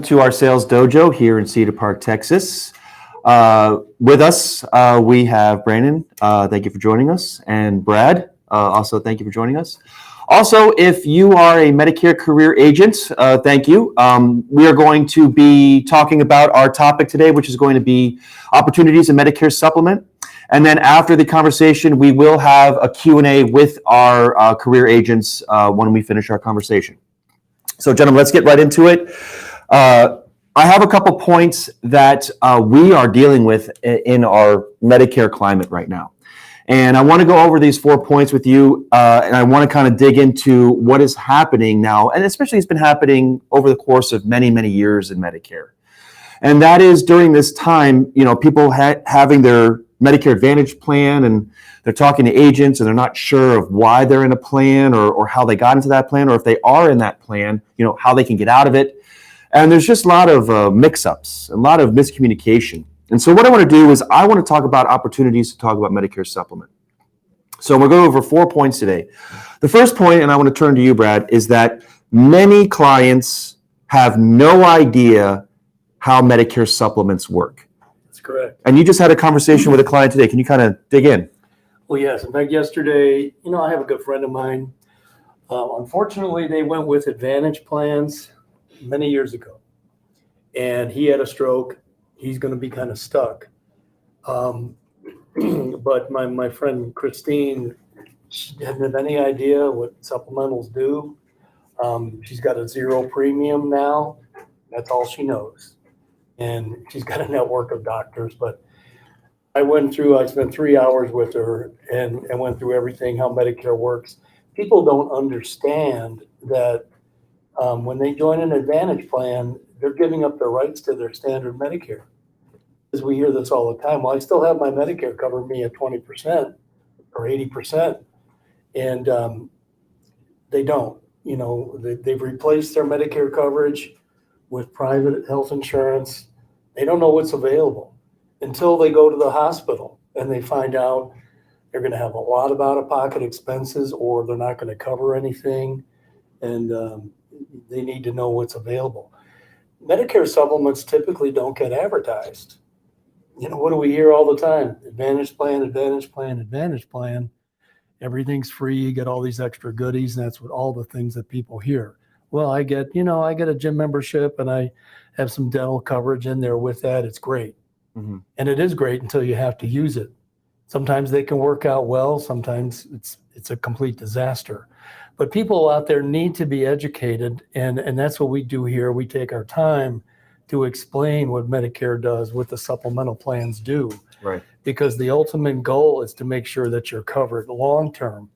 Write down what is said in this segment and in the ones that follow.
To our sales dojo here in Cedar Park, Texas. With us, we have Brandon. Thank you for joining us. And Brad, also thank you for joining us. Also, if you are a Medicare career agent, thank you. We are going to be talking about our topic today, which is going to be opportunities in Medicare supplement. And then after the conversation, we will have a Q&A with our career agents when we finish our conversation. So, gentlemen, let's get right into it. I have a couple points that we are dealing with in our Medicare climate right now. And I want to go over these 4 points with you, and I want to kind of dig into what is happening now, and especially it's been happening over the course of many, many years in Medicare. And that is during this time, people having their Medicare Advantage plan, and they're talking to agents, and they're not sure of why they're in a plan or how they got into that plan, or if they are in that plan, how they can get out of it. And there's just a lot of mix-ups, a lot of miscommunication. And so what I want to do is I want to talk about opportunities to talk about Medicare supplement. So we're going over 4 points today. The first point, and I want to turn to you, Brad, is that many clients have no idea how Medicare supplements work. That's correct. And you just had a conversation with a client today. Can you kind of dig in? Well, yes. In fact, yesterday, I have a good friend of mine. Unfortunately, they went with Advantage plans many years ago, and he had a stroke. He's going to be kind of stuck. But my friend Christine, she didn't have any idea what supplementals do. She's got a zero premium now. That's all she knows. And she's got a network of doctors. But I spent 3 hours with her and went through everything, how Medicare works. People don't understand that when they join an Advantage plan, they're giving up their rights to their standard Medicare. Because we hear this all the time. Well, I still have my Medicare cover me at 20% or 80%. And they don't. They've replaced their Medicare coverage with private health insurance. They don't know what's available until they go to the hospital and they find out they're going to have a lot of out-of-pocket expenses, or they're not going to cover anything. And they need to know what's available. Medicare supplements typically don't get advertised. What do we hear all the time? Advantage plan, Advantage plan, Advantage plan. Everything's free. You get all these extra goodies, and that's what all the things that people hear. Well, I get a gym membership, and I have some dental coverage in there with that. It's great. Mm-hmm. And it is great until you have to use it. Sometimes they can work out well. Sometimes it's a complete disaster. But people out there need to be educated, and that's what we do here. We take our time to explain what Medicare does, what the supplemental plans do. Right. Because the ultimate goal is to make sure that you're covered long term,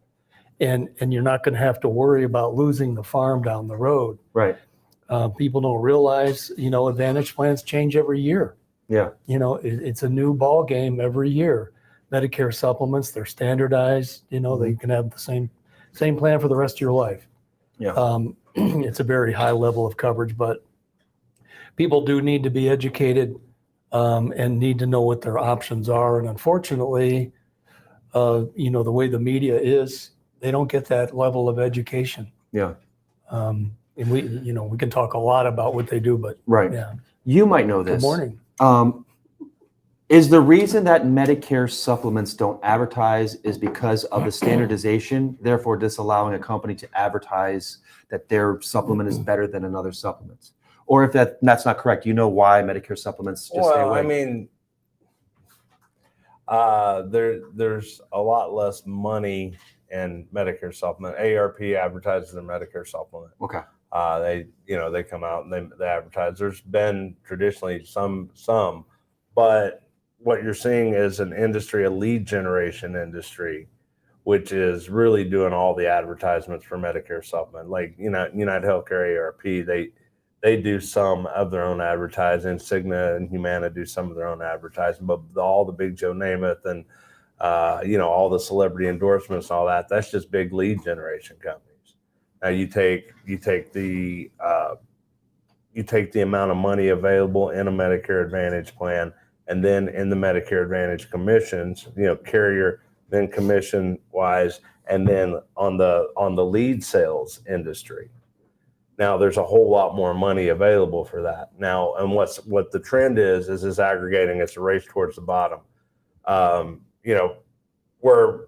and you're not going to have to worry about losing the farm down the road. Right. People don't realize, Advantage plans change every year. Yeah. It's a new ball game every year. Medicare supplements, they're standardized. They can have the same plan for the rest of your life. Yeah. It's a very high level of coverage, but people do need to be educated and need to know what their options are. And unfortunately, the way the media is, they don't get that level of education. Yeah. And we can talk a lot about what they do, but right. Yeah. You might know this. Good morning. Is the reason that Medicare supplements don't advertise is because of the standardization, therefore disallowing a company to advertise that their supplement is better than another supplement? Or if that's not correct, why Medicare supplements just stay away? I mean, there's a lot less money in Medicare supplement. AARP advertises their Medicare supplement. Okay. They come out and they advertise. There's been traditionally some, but what you're seeing is an industry, a lead generation industry, which is really doing all the advertisements for Medicare supplement. Like, United Healthcare, AARP, they do some of their own advertising. Cigna and Humana do some of their own advertising, but all the big Joe Namath and all the celebrity endorsements and all that, that's just big lead generation companies. Now you take the amount of money available in a Medicare Advantage plan, and then in the Medicare Advantage commissions, carrier, then commission wise, and then on the lead sales industry. Now there's a whole lot more money available for that now. And what the trend is this aggregating. It's a race towards the bottom. Where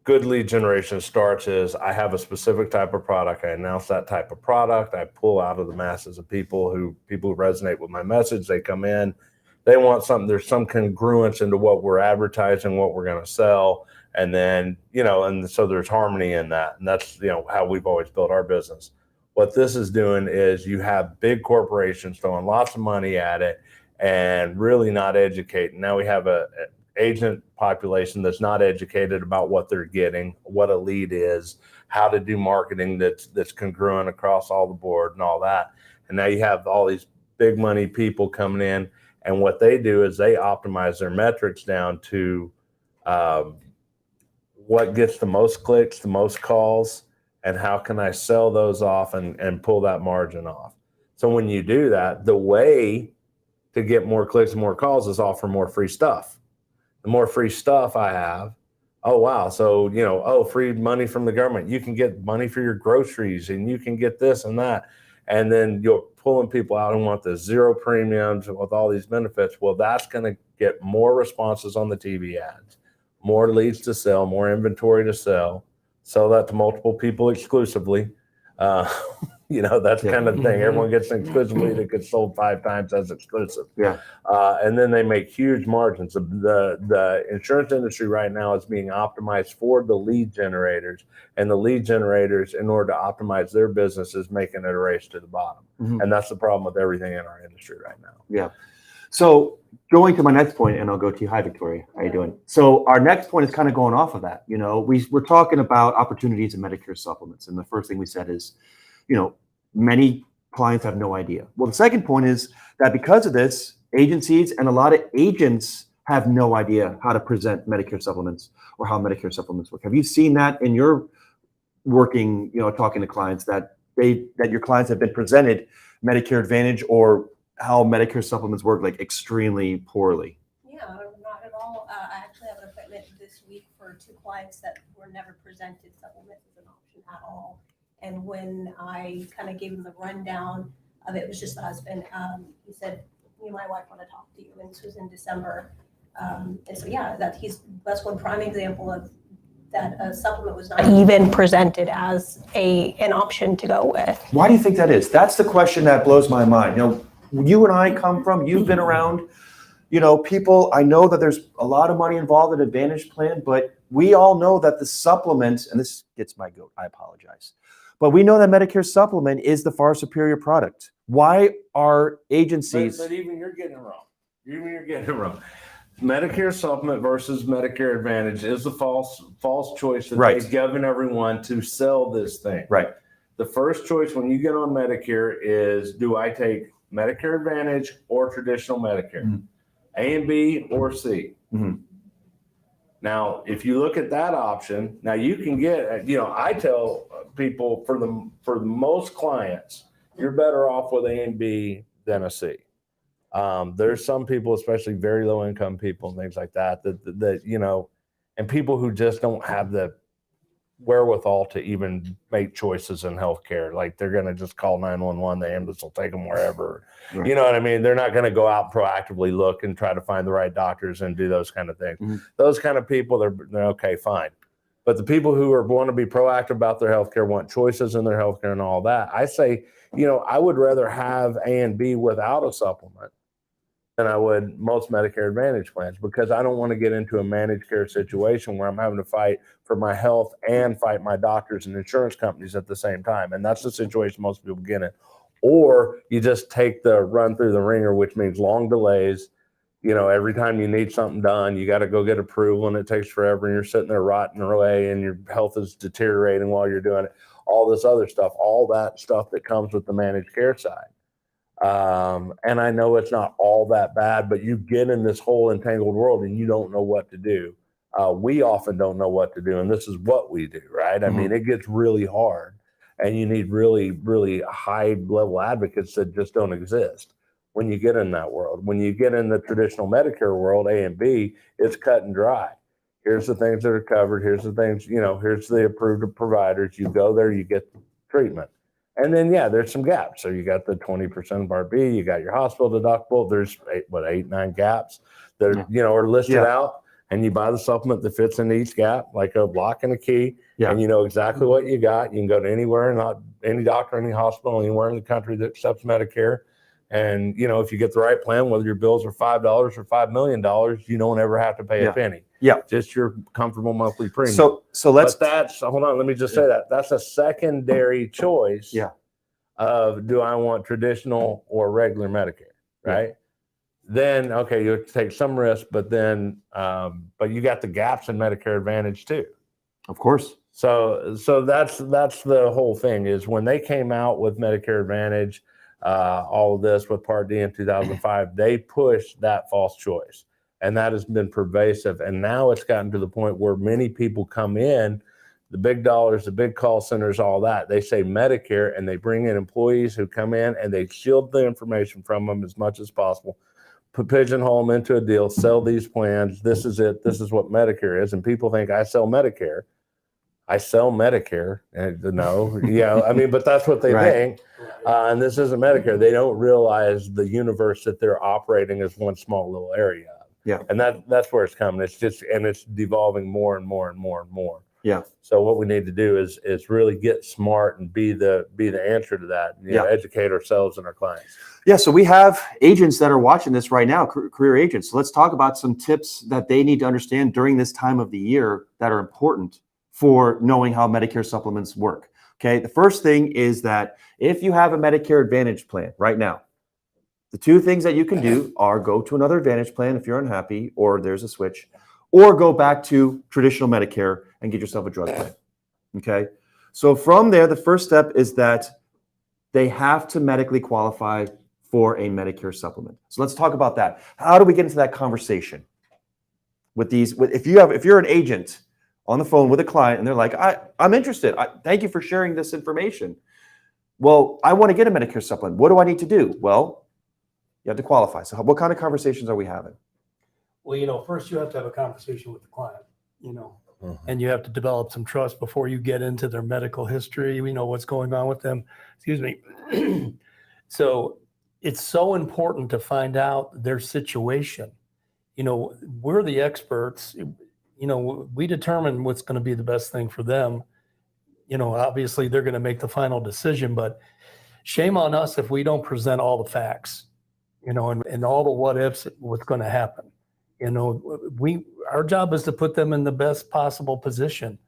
good lead generation starts is I have a specific type of product. I announce that type of product. I pull out of the masses of people who resonate with my message. They come in, they want something. There's some congruence into what we're advertising, what we're going to sell. And then, and so there's harmony in that. And that's, how we've always built our business. What this is doing is you have big corporations throwing lots of money at it and really not educating. Now we have a agent population that's not educated about what they're getting, what a lead is, how to do marketing that's congruent across all the board and all that. And now you have all these big money people coming in, and what they do is they optimize their metrics down to what gets the most clicks, the most calls, and how can I sell those off and pull that margin off. So when you do that, the way to get more clicks and more calls is offer more free stuff. The more free stuff I have, oh, wow. So, free money from the government. You can get money for your groceries and you can get this and that. And then you're pulling people out and want the zero premiums with all these benefits. Well, that's going to get more responses on the TV ads, more leads to sell, more inventory to sell that to multiple people exclusively. That's kind of the thing. Everyone gets an exclusive lead that gets sold 5 times as exclusive. Yeah. And then they make huge margins. The insurance industry right now is being optimized for the lead generators, and the lead generators, in order to optimize their business, is making it a race to the bottom. Mm-hmm. And that's the problem with everything in our industry right now. Yeah. So going to my next point, and I'll go to you. Hi, Victoria. How you doing? So our next point is kind of going off of that. We're talking about opportunities in Medicare supplements. And the first thing we said is, many clients have no idea. Well, the second point is that because of this, agencies and a lot of agents have no idea how to present Medicare supplements or how Medicare supplements work. Have you seen that in your working, talking to clients that your clients have been presented Medicare Advantage or how Medicare supplements work like extremely poorly? Yeah, not at all. I actually have an appointment this week for 2 clients that were never presented supplements as an option at all. And when I kind of gave him the rundown of it, was just the husband. He said, "Me and my wife want to talk to you," and this was in December. And so, yeah, that's one prime example of that. A supplement was not even presented as an option to go with. Why do you think that is? That's the question that blows my mind. You and I come from. You've been around. People. I know that there's a lot of money involved in Advantage plan, but we all know that the supplements, and this gets my goat. I apologize. But we know that Medicare supplement is the far superior product. Why are agencies? But even you're getting it wrong. Medicare supplement versus Medicare Advantage is the false choice that they've given everyone to sell this thing. Right. The first choice when you get on Medicare is, do I take Medicare Advantage or traditional Medicare? Mm-hmm. A and B or C? Mm-hmm. Now, if you look at that option, now you can get, I tell people for the most clients, you're better off with A and B than a C. There's some people, especially very low income people and things like that, and people who just don't have the wherewithal to even make choices in healthcare. Like they're going to just call 911, the ambulance will take them wherever. Right. You know what I mean? They're not going to go out proactively look and try to find the right doctors and do those kind of things. Mm-hmm. Those kind of people, they're okay, fine. But the people who are want to be proactive about their healthcare, want choices in their healthcare and all that, I say, I would rather have A and B without a supplement than I would most Medicare Advantage plans, because I don't want to get into a managed care situation where I'm having to fight for my health and fight my doctors and insurance companies at the same time. And that's the situation most people get in. Or you just take the run through the ringer, which means long delays. Every time you need something done, you got to go get approval and it takes forever and you're sitting there rotting away and your health is deteriorating while you're doing it. All this other stuff, all that stuff that comes with the managed care side. And I know it's not all that bad, but you get in this whole entangled world and you don't know what to do. We often don't know what to do, and this is what we do, right? Mm-hmm. I mean, it gets really hard, and you need really, really high-level advocates that just don't exist when you get in that world. When you get in the traditional Medicare world, A and B, it's cut and dry. Here's the things that are covered. Here's the things, here's the approved providers. You go there, you get treatment. And then, yeah, there's some gaps. So you got the 20% Part B, you got your hospital deductible. There's 8, 9 gaps that are listed out. And you buy the supplement that fits into each gap, like a lock and a key, and you know exactly what you got. You can go to anywhere, not any doctor, any hospital, anywhere in the country that accepts Medicare. And if you get the right plan, whether your bills are $5 or $5 million, you don't ever have to pay a penny. Yeah, just your comfortable monthly premium. So let's. But that's hold on. Let me just say that's a secondary choice. Yeah. Of do I want traditional or regular Medicare, right? Yeah. Then okay, you take some risk, but then but you got the gaps in Medicare Advantage too. Of course. So that's the whole thing is when they came out with Medicare Advantage, all of this with Part D in 2005, they pushed that false choice, and that has been pervasive. And now it's gotten to the point where many people come in, the big dollars, the big call centers, all that. They say Medicare, and they bring in employees who come in and they shield the information from them as much as possible. Pigeonhole them into a deal, sell these plans. This is it. This is what Medicare is. And people think I sell Medicare. I sell Medicare. And no, but that's what they think. And this isn't Medicare. They don't realize the universe that they're operating as one small little area. Yeah. And that's where it's coming. It's devolving more and more and more and more. Yeah. So what we need to do is really get smart and be the answer to that. Educate ourselves and our clients. Yeah. So we have agents that are watching this right now, career agents. So let's talk about some tips that they need to understand during this time of the year that are important for knowing how Medicare supplements work. Okay. The first thing is that if you have a Medicare Advantage plan right now, the two things that you can do are go to another Advantage plan if you're unhappy or there's a switch, or go back to traditional Medicare and get yourself a drug plan. Okay. So from there, the first step is that they have to medically qualify for a Medicare supplement. So let's talk about that. How do we get into that conversation with these? If you're an agent on the phone with a client and they're like, I'm interested. Thank you for sharing this information. Well, I want to get a Medicare supplement. What do I need to do? Well, you have to qualify. So what kind of conversations are we having? Well, first you have to have a conversation with the client, and you have to develop some trust before you get into their medical history. We know what's going on with them. Excuse me. So it's so important to find out their situation. We're the experts. We determine what's going to be the best thing for them. Obviously they're going to make the final decision, but shame on us if we don't present all the facts, and all the what ifs, what's going to happen. Our job is to put them in the best possible position.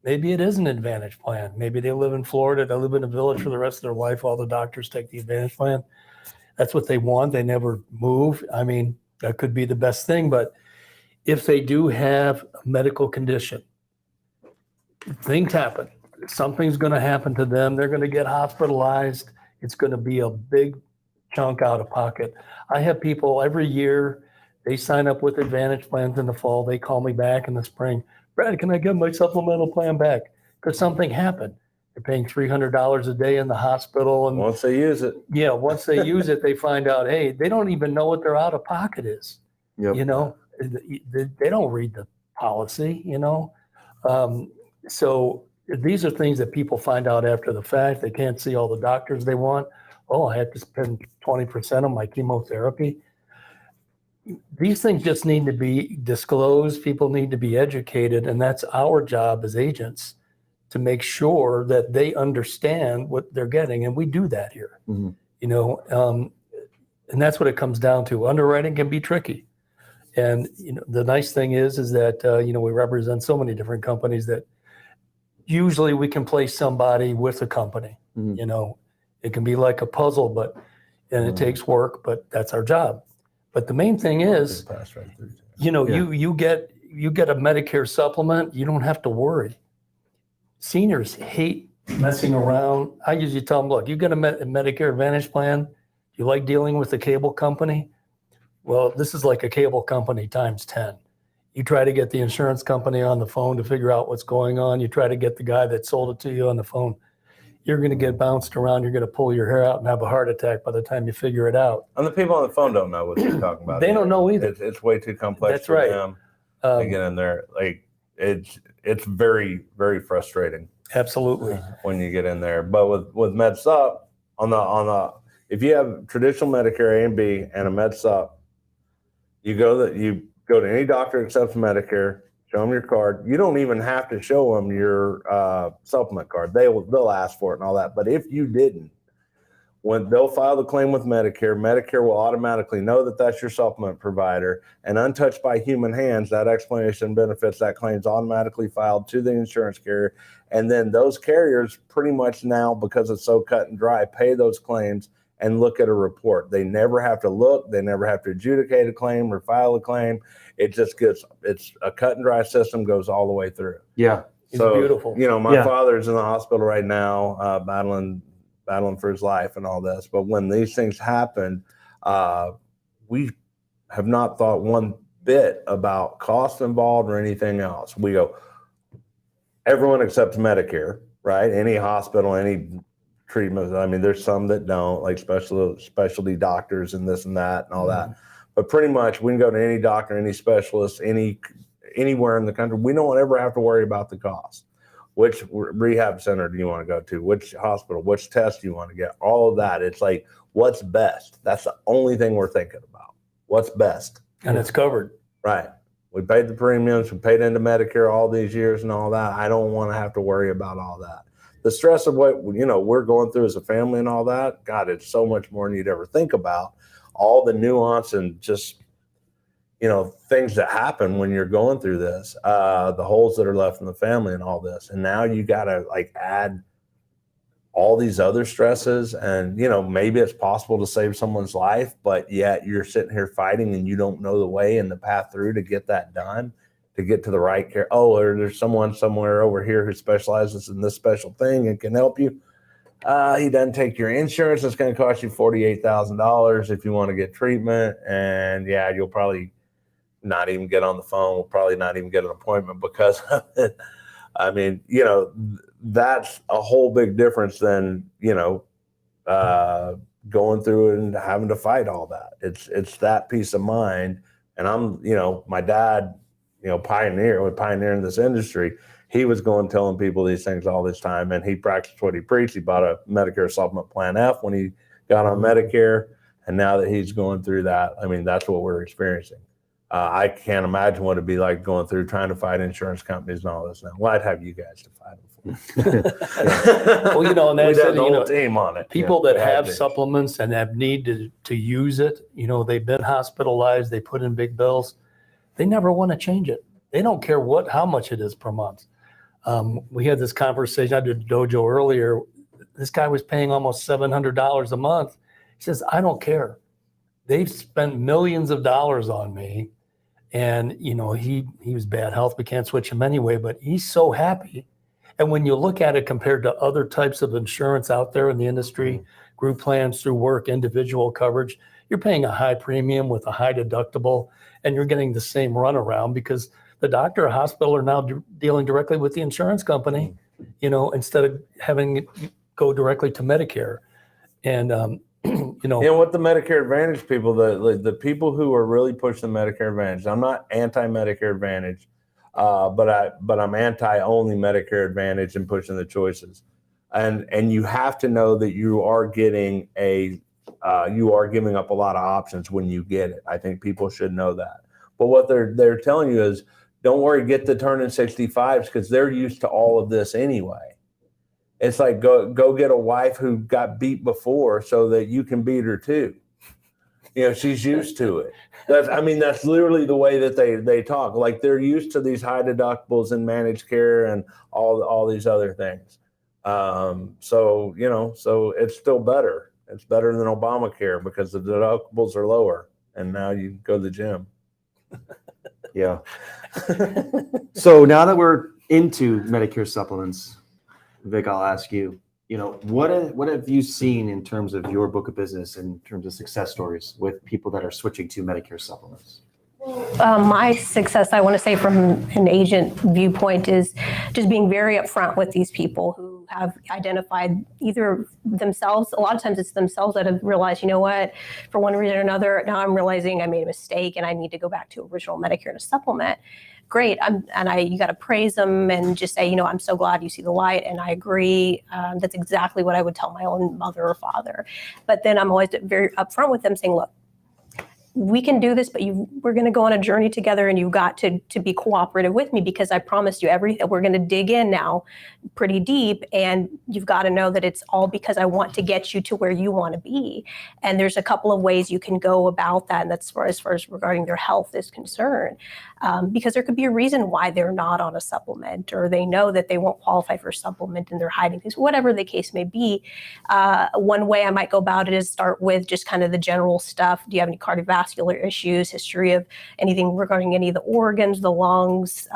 Maybe it is an Advantage plan. Maybe they live in Florida. They live in a village for the rest of their life. All the doctors take the Advantage plan. That's what they want. They never move. I mean, that could be the best thing. But if they do have a medical condition, things happen. Something's going to happen to them. They're going to get hospitalized. It's going to be a big chunk out of pocket. I have people every year, they sign up with Advantage plans in the fall. They call me back in the spring. Brad, can I get my supplemental plan back? Because something happened. They're paying $300 a day in the hospital. And once they use it. Yeah, once they use it, they find out, hey, they don't even know what their out of pocket is. Yep. They don't read the policy, So these are things that people find out after the fact. They can't see all the doctors they want. Oh, I have to spend 20% on my chemotherapy. These things just need to be disclosed. People need to be educated. And that's our job as agents to make sure that they understand what they're getting. And we do that here, and that's what it comes down to. Underwriting can be tricky. And, the nice thing is that, we represent so many different companies that usually we can place somebody with a company, it can be like a puzzle, and it takes work, but that's our job. But the main thing is, you get a Medicare supplement, you don't have to worry. Seniors hate messing around. I usually tell them, look, you get a Medicare Advantage plan. You like dealing with the cable company? Well, this is like a cable company times 10. You try to get the insurance company on the phone to figure out what's going on. You try to get the guy that sold it to you on the phone. You're going to get bounced around. You're going to pull your hair out and have a heart attack by the time you figure it out. And the people on the phone don't know what you're talking about. They don't know either. It's way too complex for them to get in there. Like it's very, very frustrating. Absolutely. when you get in there. But with Med Sup, if you have traditional Medicare A and B and a Med Sup, you go to any doctor that accepts Medicare, show them your card. You don't even have to show them your supplement card. They'll ask for it and all that. But if you didn't, when they'll file the claim with Medicare, Medicare will automatically know that that's your supplement provider, and untouched by human hands, that explanation benefits, that claim's automatically filed to the insurance carrier. And then those carriers pretty much now, because it's so cut and dry, pay those claims and look at a report. They never have to look. They never have to adjudicate a claim or file a claim. It just it's a cut and dry system, goes all the way through. Yeah. It's beautiful. My father's in the hospital right now, battling for his life and all this. But when these things happen, we have not thought one bit about cost involved or anything else. We go, everyone accepts Medicare, right? Any hospital, any treatment. I mean, there's some that don't, like specialty doctors and this and that and all that. But pretty much we can go to any doctor, any specialist, anywhere in the country. We don't ever have to worry about the cost. Which rehab center do you want to go to? Which hospital? Which test do you want to get? All of that. It's like, what's best? That's the only thing we're thinking about. What's best? And it's covered. Right. We paid the premiums. We paid into Medicare all these years and all that. I don't want to have to worry about all that. The stress of what we're going through as a family and all that, God, it's so much more than you'd ever think about. All the nuance and just things that happen when you're going through this, the holes that are left in the family and all this. And now you got to add all these other stresses, and, maybe it's possible to save someone's life, but yet you're sitting here fighting and you don't know the way and the path through to get that done, to get to the right care. Oh, or there's someone somewhere over here who specializes in this special thing and can help you. He doesn't take your insurance. It's going to cost you $48,000 if you want to get treatment. And yeah, you'll probably not even get on the phone. We'll probably not even get an appointment because of it. I mean, that's a whole big difference than, going through it and having to fight all that. It's that peace of mind. And I'm, my dad, pioneering this industry, he was going telling people these things all this time, and he practiced what he preached. He bought a Medicare supplement plan F when he got on Medicare. And now that he's going through that, I mean, that's what we're experiencing. I can't imagine what it'd be like going through trying to fight insurance companies and all this now. Well, I'd have you guys to fight them for. Well, and that's the whole team on it. People that have supplements and have need to use it, they've been hospitalized, they put in big bills. They never want to change it. They don't care how much it is per month. We had this conversation. I did Dojo earlier. This guy was paying almost $700 a month. He says, I don't care. They've spent millions of dollars on me. And, he was bad health. We can't switch him anyway, but he's so happy. And when you look at it compared to other types of insurance out there in the industry, group plans through work, individual coverage, you're paying a high premium with a high deductible, and you're getting the same runaround because the doctor or hospital are now dealing directly with the insurance company, instead of having it go directly to Medicare. And, what the Medicare Advantage people, the people who are really pushing the Medicare Advantage, I'm not anti-Medicare Advantage, but I'm anti-only Medicare Advantage and pushing the choices. And you have to know that you are getting you are giving up a lot of options when you get it. I think people should know that. But what they're telling you is, don't worry, get the turning 65s because they're used to all of this anyway. It's like go get a wife who got beat before so that you can beat her too. She's used to it. That's literally the way that they talk. Like they're used to these high deductibles and managed care and all these other things. So it's still better. It's better than Obamacare because the deductibles are lower, and now you go to the gym. Yeah. So now that we're into Medicare supplements, Vic, I'll ask you, what have you seen in terms of your book of business, in terms of success stories with people that are switching to Medicare supplements? My success, I want to say from an agent viewpoint, is just being very upfront with these people who have identified either themselves, a lot of times it's themselves that have realized, you know what, for one reason or another, now I'm realizing I made a mistake and I need to go back to original Medicare to supplement. Great. You got to praise them and just say, I'm so glad you see the light. And I agree. That's exactly what I would tell my own mother or father. But then I'm always very upfront with them saying, look, we can do this, but we're going to go on a journey together, and you've got to be cooperative with me, because I promised you everything. We're going to dig in now pretty deep, and you've got to know that it's all because I want to get you to where you want to be. And there's a couple of ways you can go about that, and that's as far as regarding their health is concerned, because there could be a reason why they're not on a supplement, or they know that they won't qualify for a supplement and they're hiding things, whatever the case may be. One way I might go about it is start with just kind of the general stuff. Do you have any cardiovascular issues, history of anything regarding any of the organs, the lungs,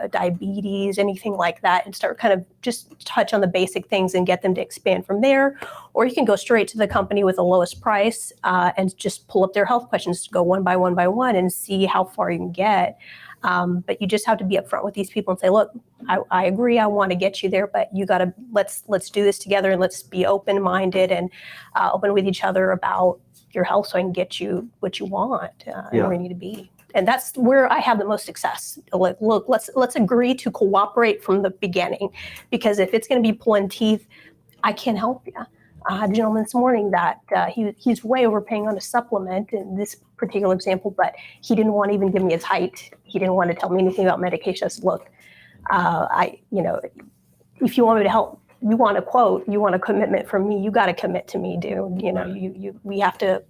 diabetes, anything like that, and start kind of just touch on the basic things and get them to expand from there. Or you can go straight to the company with the lowest price and just pull up their health questions, go one by one and see how far you can get. But you just have to be upfront with these people and say, look, I agree, I want to get you there, but you got to, let's do this together, and let's be open-minded and open with each other about your health, so I can get you what you want and where you need to be. And that's where I have the most success. Like, look, let's agree to cooperate from the beginning, because if it's going to be pulling teeth, I can't help you. I had a gentleman this morning that he's way overpaying on a supplement in this particular example, but he didn't want to even give me his height. He didn't want to tell me anything about medication. I said, look, if you want me to help, you want a quote, you want a commitment from me, you got to commit to me, dude. We have to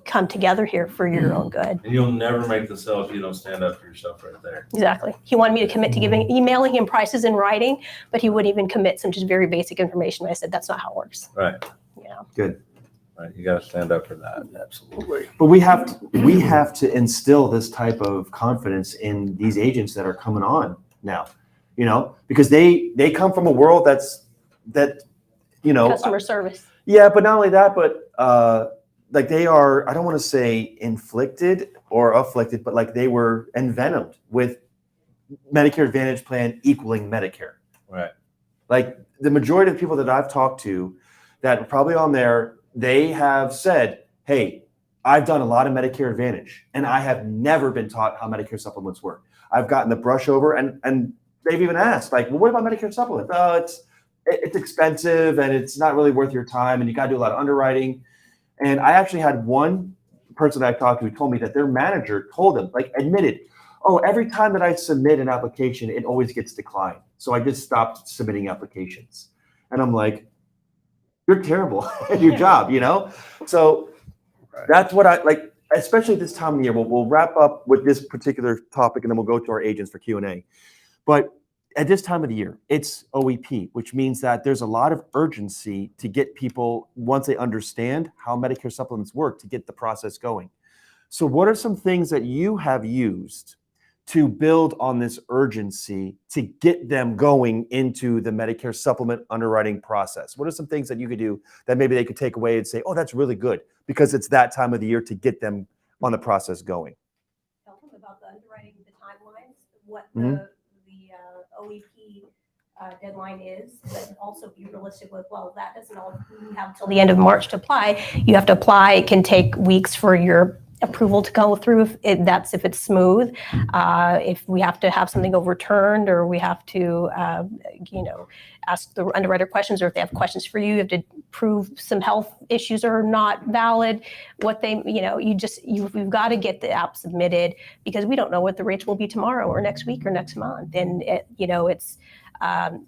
come together here for your own good. And you'll never make the sale if you don't stand up for yourself right there. Exactly. He wanted me to commit to emailing him prices in writing, but he wouldn't even commit some just very basic information. I said, that's not how it works. Right. Good. Right. You got to stand up for that. Absolutely. But we have to instill this type of confidence in these agents that are coming on now, because they come from a world Customer service. Yeah, but not only that, but like they are, I don't want to say inflicted or afflicted, but like they were envenomed with Medicare Advantage plan equaling Medicare. Right. Like the majority of people that I've talked to that are probably on there, they have said, hey, I've done a lot of Medicare Advantage and I have never been taught how Medicare supplements work. I've gotten the brush over and they've even asked, like, well, what about Medicare supplements? Oh, it's expensive and it's not really worth your time and you got to do a lot of underwriting. And I actually had one person that I talked to who told me that their manager told them, like admitted, oh, every time that I submit an application, it always gets declined. So I just stopped submitting applications. And I'm like, you're terrible at your job, So that's what I like, especially this time of year. We'll wrap up with this particular topic and then we'll go to our agents for Q&A. But at this time of the year, it's OEP, which means that there's a lot of urgency to get people, once they understand how Medicare supplements work, to get the process going. So what are some things that you have used to build on this urgency to get them going into the Medicare supplement underwriting process? What are some things that you could do that maybe they could take away and say, oh, that's really good, because it's that time of the year to get them on the process going? Tell them about the underwriting, the timelines, what the OEP deadline is, but also be realistic with, well, that doesn't all you have until the end of March to apply. You have to apply. It can take weeks for your approval to go through if it's smooth. If we have to have something overturned, or we have to ask the underwriter questions, or if they have questions for you, you have to prove some health issues are not valid. You've got to get the app submitted, because we don't know what the rates will be tomorrow or next week or next month. And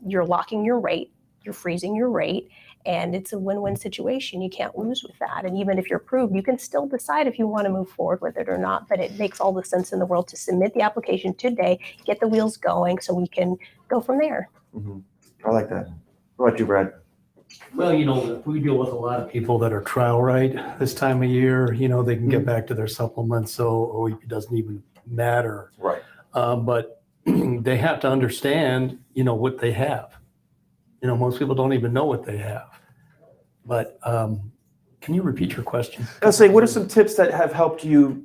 you're locking your rate, you're freezing your rate, and it's a win-win situation. You can't lose with that. And even if you're approved, you can still decide if you want to move forward with it or not. But it makes all the sense in the world to submit the application today, get the wheels going, so we can go from there. Mm-hmm. I like that. What about you, Brad? Well, we deal with a lot of people that are trial right this time of year. They can get back to their supplements, so OEP doesn't even matter. Right. But they have to understand, what they have. Most people don't even know what they have. But can you repeat your question? I was saying, what are some tips that have helped you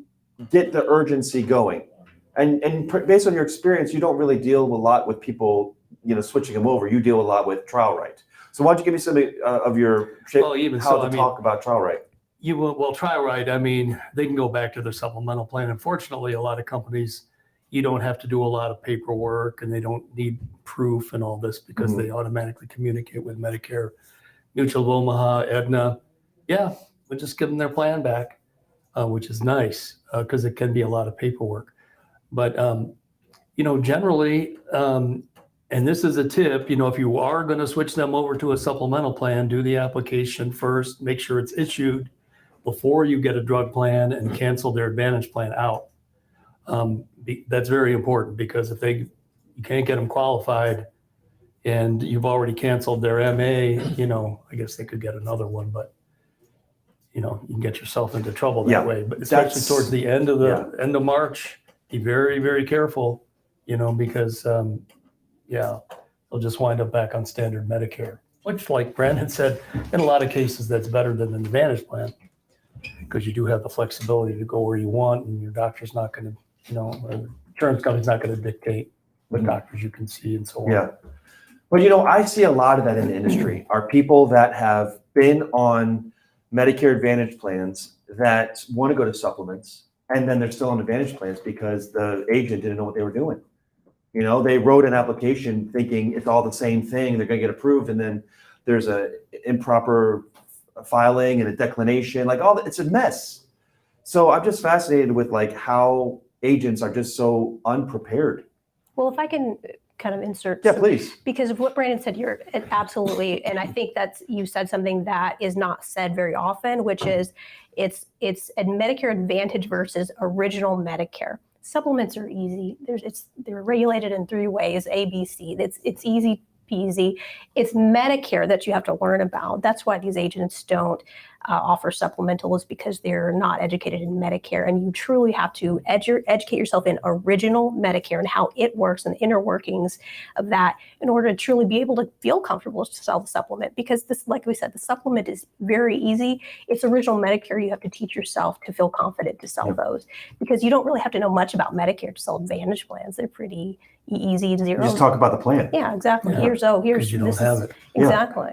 get the urgency going? And based on your experience, you don't really deal a lot with people, switching them over. You deal a lot with trial right. So why don't you give me some of your Well, even how so, to I mean, talk about trial right? you will, well, try right. I mean, they can go back to their supplemental plan. Unfortunately, a lot of companies, you don't have to do a lot of paperwork and they don't need proof and all this because Mhm. they automatically communicate with Medicare, Mutual of Omaha, Aetna. Yeah, we'll just give them their plan back, which is nice because it can be a lot of paperwork. But, generally, and this is a tip, if you are going to switch them over to a supplemental plan, do the application first, make sure it's issued before you get a drug plan and cancel their Advantage plan out. That's very important because if you can't get them qualified and you've already canceled their MA, I guess they could get another one, but you can get yourself into trouble that way. But especially towards the end of March, be very, very careful, because they'll just wind up back on standard Medicare, which, like Brandon said, in a lot of cases, that's better than an Advantage plan because you do have the flexibility to go where you want, and your doctor's not going to, or insurance company's not going to dictate what doctors you can see and so on. Yeah. But, I see a lot of that in the industry are people that have been on Medicare Advantage plans that want to go to supplements, and then they're still on Advantage plans because the agent didn't know what they were doing. They wrote an application thinking it's all the same thing. They're going to get approved, and then there's a improper filing and a declination. It's a mess. So I'm just fascinated with how agents are just so unprepared. Well, if I can kind of insert. Yeah, please. Because of what Brandon said, you're absolutely, and I think you said something that is not said very often, which is it's a Medicare Advantage versus original Medicare. Supplements are easy. They're regulated in 3 ways, A, B, C. It's easy peasy. It's Medicare that you have to learn about. That's why these agents don't offer supplemental, is because they're not educated in Medicare, and you truly have to educate yourself in original Medicare and how it works and the inner workings of that in order to truly be able to feel comfortable to sell the supplement. Because this, like we said, the supplement is very easy. It's original Medicare. You have to teach yourself to feel confident to sell those, because you don't really have to know much about Medicare to sell Advantage plans. They're pretty easy, zero. You just talk about the plan. Yeah, exactly. Yeah. Here's You don't have it. Exactly.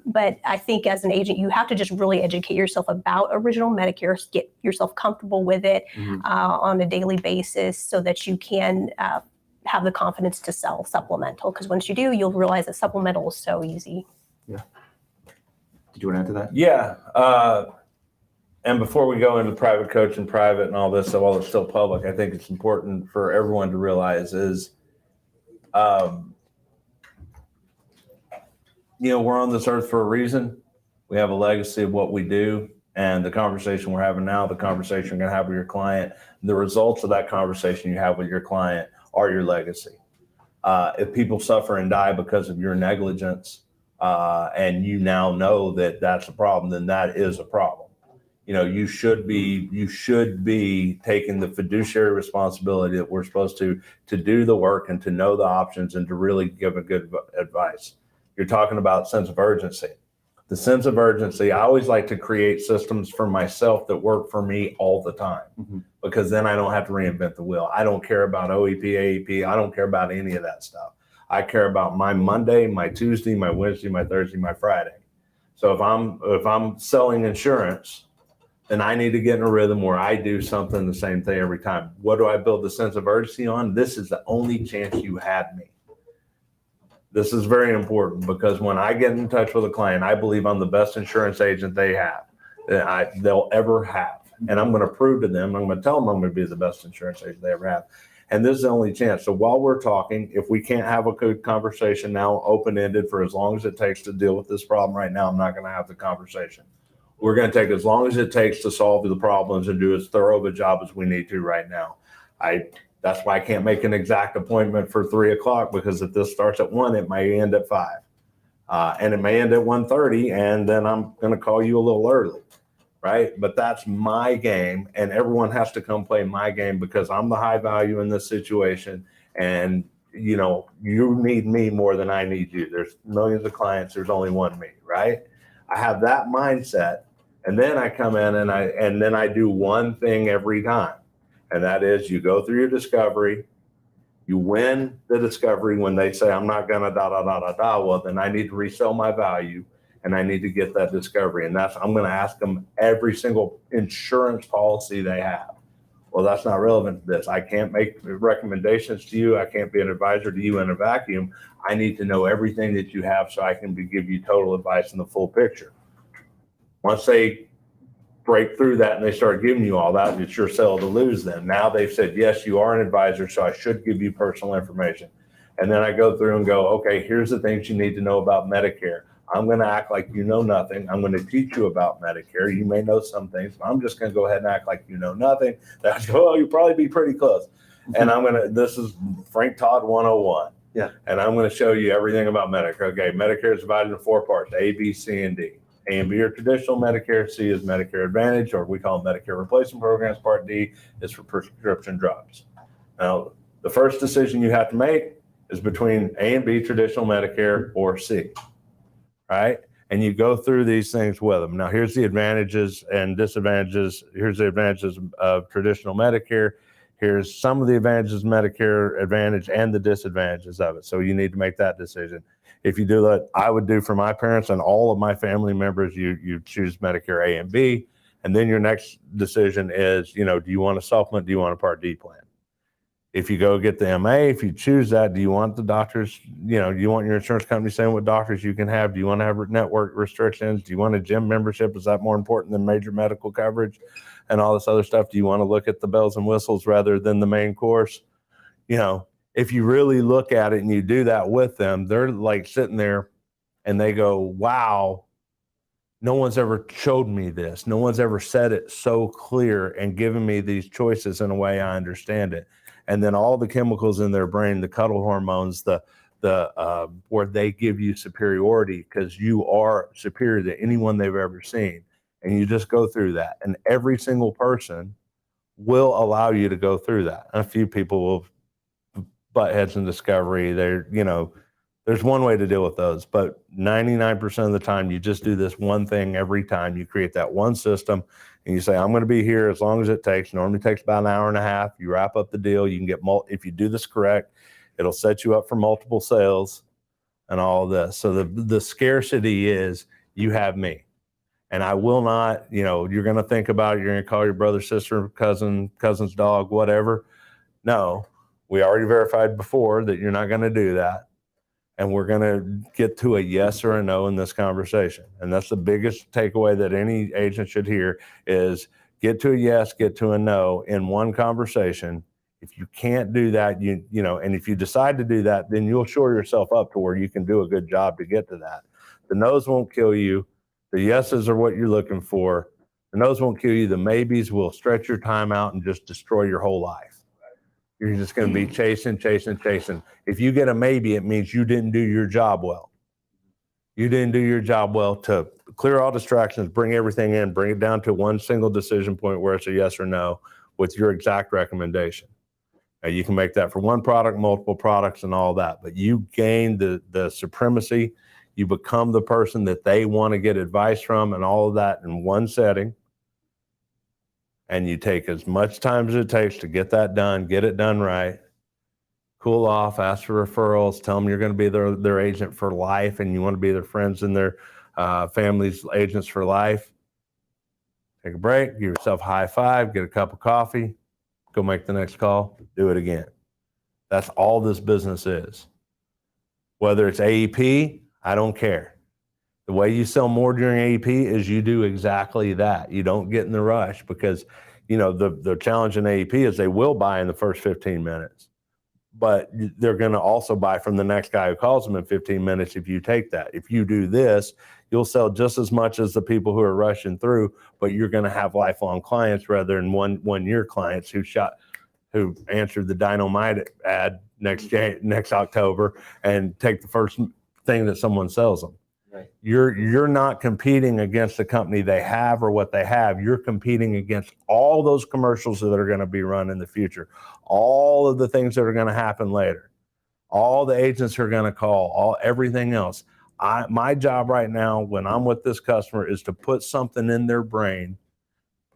But I think as an agent, you have to just really educate yourself about original Medicare, get yourself comfortable with it on a daily basis so that you can have the confidence to sell supplemental. Because once you do, you'll realize that supplemental is so easy. Yeah. Did you want to add to that? Yeah. And before we go into private coach and private and all this, while it's still public, I think it's important for everyone to realize is, we're on this earth for a reason. We have a legacy of what we do, and the conversation we're having now, the conversation you're going to have with your client, the results of that conversation you have with your client are your legacy. If people suffer and die because of your negligence, and you now know that that's a problem, then that is a problem. You should be taking the fiduciary responsibility that we're supposed to do the work and to know the options and to really give a good advice. You're talking about sense of urgency. The sense of urgency, I always like to create systems for myself that work for me all the time, because then I don't have to reinvent the wheel. I don't care about OEP, AEP. I don't care about any of that stuff. I care about my Monday, my Tuesday, my Wednesday, my Thursday, my Friday. So if I'm selling insurance, then I need to get in a rhythm where I do something the same thing every time. What do I build the sense of urgency on? This is the only chance you had me. This is very important, because when I get in touch with a client, I believe I'm the best insurance agent they'll ever have. And I'm going to prove to them, I'm going to tell them I'm going to be the best insurance agent they ever have. And this is the only chance. So while we're talking, if we can't have a good conversation now, open-ended for as long as it takes to deal with this problem right now, I'm not going to have the conversation. We're going to take as long as it takes to solve the problems and do as thorough of a job as we need to right now. That's why I can't make an exact appointment for 3:00, because if this starts at 1, it may end at 5. And it may end at 1:30, and then I'm going to call you a little early, right? But that's my game, and everyone has to come play my game, because I'm the high value in this situation. And, you need me more than I need you. There's millions of clients. There's only one me, right? I have that mindset. And then I come in and then I do one thing every time. And that is, you go through your discovery, You win the discovery when they say, I'm not going to da, da, da, da, da. Well, then I need to resell my value and I need to get that discovery. And I'm going to ask them every single insurance policy they have. Well, that's not relevant to this. I can't make recommendations to you. I can't be an advisor to you in a vacuum. I need to know everything that you have so I can give you total advice in the full picture. Once they break through that and they start giving you all that, it's your sell to lose them. Now they've said, yes, you are an advisor, so I should give you personal information. And then I go through and go, okay, here's the things you need to know about Medicare. I'm going to act like you know nothing. I'm going to teach you about Medicare. You may know some things, but I'm just going to go ahead and act like you know nothing. That's, oh, you'll probably be pretty close. And this is Frank Todd 101. Yeah. And I'm going to show you everything about Medicare. Okay, Medicare is divided into 4 parts, A, B, C, and D. A and B are traditional Medicare. C is Medicare Advantage, or we call them Medicare replacement programs. Part D is for prescription drugs. Now, the first decision you have to make is between A and B, traditional Medicare, or C, right? And you go through these things with them. Now, here's the advantages and disadvantages. Here's the advantages of traditional Medicare. Here's some of the advantages of Medicare Advantage and the disadvantages of it. So you need to make that decision. If you do that, I would do for my parents and all of my family members, you choose Medicare A and B. And then your next decision is, do you want a supplement? Do you want a Part D plan? If you go get the MA, if you choose that, do you want the doctors, do you want your insurance company saying what doctors you can have? Do you want to have network restrictions? Do you want a gym membership? Is that more important than major medical coverage and all this other stuff? Do you want to look at the bells and whistles rather than the main course? If you really look at it and you do that with them, they're like sitting there and they go, wow, no one's ever showed me this. No one's ever said it so clear and given me these choices in a way I understand it. And then all the chemicals in their brain, the cuddle hormones, where they give you superiority because you are superior to anyone they've ever seen. And you just go through that. And every single person will allow you to go through that. And a few people will butt heads in discovery. There's one way to deal with those, but 99% of the time you just do this one thing every time. You create that one system and you say, I'm going to be here as long as it takes. Normally takes about an hour and a half. You wrap up the deal. You can get if you do this correct, it'll set you up for multiple sales and all of this. So the scarcity is you have me. And I will not, you're going to think about it. You're going to call your brother, sister, cousin's dog, whatever. No, we already verified before that you're not going to do that. And we're going to get to a yes or a no in this conversation. And that's the biggest takeaway that any agent should hear is get to a yes, get to a no in one conversation. If you can't do that, and if you decide to do that, then you'll shore yourself up to where you can do a good job to get to that. The no's won't kill you. The yeses are what you're looking for. The no's won't kill you. The maybes will stretch your time out and just destroy your whole life. You're just going to be chasing. If you get a maybe, it means you didn't do your job well. You didn't do your job well to clear all distractions, bring everything in, bring it down to one single decision point where it's a yes or no with your exact recommendation. Now, you can make that for one product, multiple products, and all that, but you gain the supremacy. You become the person that they want to get advice from and all of that in one setting. And you take as much time as it takes to get that done, get it done right, cool off, ask for referrals, tell them you're going to be their agent for life and you want to be their friends and their family's agents for life. Take a break, give yourself a high five, get a cup of coffee, go make the next call, do it again. That's all this business is. Whether it's AEP, I don't care. The way you sell more during AEP is you do exactly that. You don't get in the rush because, the challenge in AEP is they will buy in the first 15 minutes, but they're going to also buy from the next guy who calls them in 15 minutes if you take that. If you do this, you'll sell just as much as the people who are rushing through, but you're going to have lifelong clients rather than one-year clients who answered the dynamite ad next October and take the first thing that someone sells them. Right. You're not competing against the company they have or what they have. You're competing against all those commercials that are going to be run in the future, all of the things that are going to happen later, all the agents are going to call, everything else. My job right now when I'm with this customer is to put something in their brain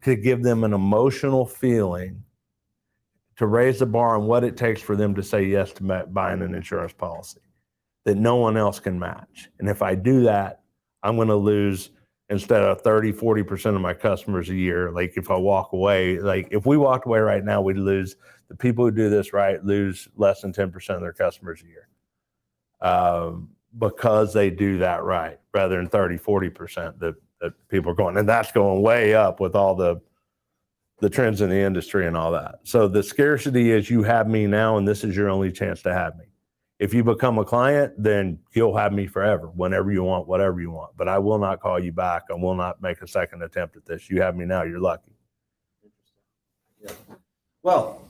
to give them an emotional feeling to raise the bar on what it takes for them to say yes to buying an insurance policy that no one else can match. And if I do that, I'm going to lose, instead of 30, 40% of my customers a year. Like if I walk away, like if we walked away right now, we'd lose, the people who do this right lose less than 10% of their customers a year. Because they do that right, rather than 30, 40% that people are going. And that's going way up with all the trends in the industry and all that. So the scarcity is, you have me now, and this is your only chance to have me. If you become a client, then you'll have me forever, whenever you want, whatever you want. But I will not call you back. I will not make a second attempt at this. You have me now, you're lucky. Yeah. Well,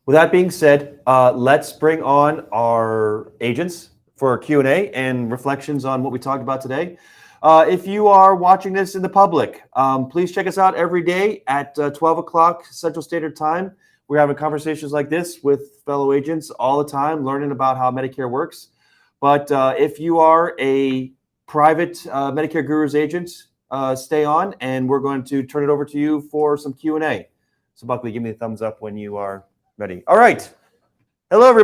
with that being said, let's bring on our agents for Q&A and reflections on what we talked about today. If you are watching this in the public, please check us out every day at 12 o'clock Central Standard Time. We're having conversations like this with fellow agents all the time, learning about how Medicare works. But if you are a private Medicare Gurus agent, stay on, and we're going to turn it over to you for some Q&A. So Buckley, give me a thumbs up when you are ready. All right. Hello, everybody.